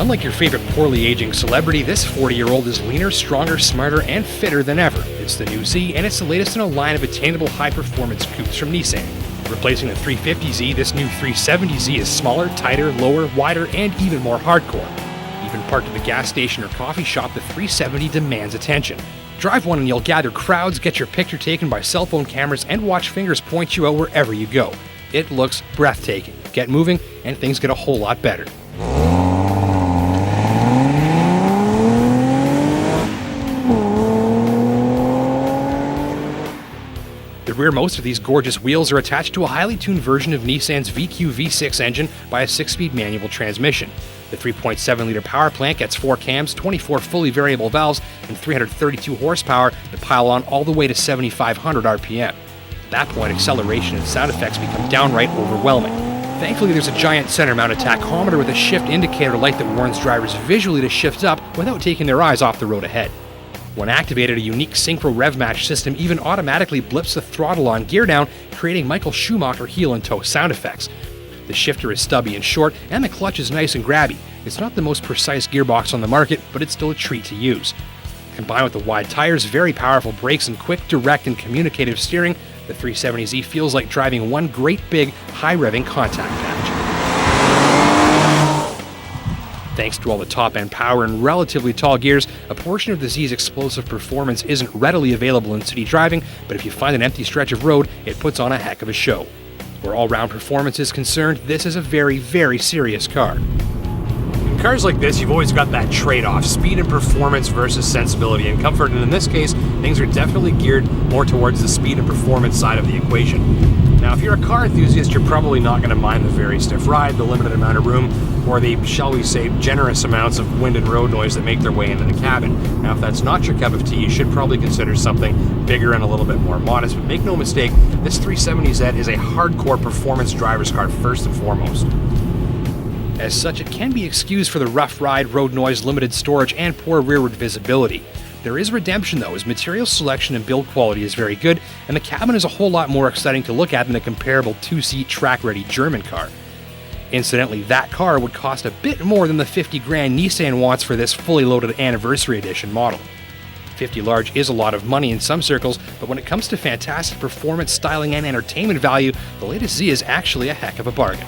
Unlike your favorite poorly aging celebrity, this 40-year-old is leaner, stronger, smarter, and fitter than ever. It's the new Z, and it's the latest in a line of attainable high-performance coupes from Nissan. Replacing the 350Z, this new 370Z is smaller, tighter, lower, wider, and even more hardcore. Even parked at the gas station or coffee shop, the 370 demands attention. Drive one and you'll gather crowds, get your picture taken by cell phone cameras, and watch fingers point you out wherever you go. It looks breathtaking. Get moving, and things get a whole lot better. The rearmost of these gorgeous wheels are attached to a highly tuned version of Nissan's VQ V6 engine by a 6-speed manual transmission. The 3.7-liter power plant gets 4 cams, 24 fully variable valves, and 332 horsepower that pile on all the way to 7,500 RPM. At that point, acceleration and sound effects become downright overwhelming. Thankfully, there's a giant center-mounted tachometer with a shift indicator light that warns drivers visually to shift up without taking their eyes off the road ahead. When activated, a unique synchro rev match system even automatically blips the throttle on gear down, creating Michael Schumacher heel and toe sound effects. The shifter is stubby and short, and the clutch is nice and grabby. It's not the most precise gearbox on the market, but it's still a treat to use. Combined with the wide tires, very powerful brakes, and quick, direct, and communicative steering, the 370Z feels like driving one great big, high-revving contact patch. Thanks to all the top-end power and relatively tall gears, a portion of the Z's explosive performance isn't readily available in city driving, but if you find an empty stretch of road, it puts on a heck of a show. Where all-round performance is concerned, this is a very, very serious car. In cars like this, you've always got that trade-off, speed and performance versus sensibility and comfort, and in this case, things are definitely geared more towards the speed and performance side of the equation. Now, if you're a car enthusiast, you're probably not going to mind the very stiff ride, the limited amount of room, or the, shall we say, generous amounts of wind and road noise that make their way into the cabin. Now, if that's not your cup of tea, you should probably consider something bigger and a little bit more modest, but make no mistake, this 370Z is a hardcore performance driver's car first and foremost. As such, it can be excused for the rough ride, road noise, limited storage, and poor rearward visibility. There is redemption though, as material selection and build quality is very good, and the cabin is a whole lot more exciting to look at than a comparable 2-seat track-ready German car. Incidentally, that car would cost a bit more than the $50,000 Nissan wants for this fully loaded Anniversary Edition model. 50 large is a lot of money in some circles, but when it comes to fantastic performance, styling, and entertainment value, the latest Z is actually a heck of a bargain.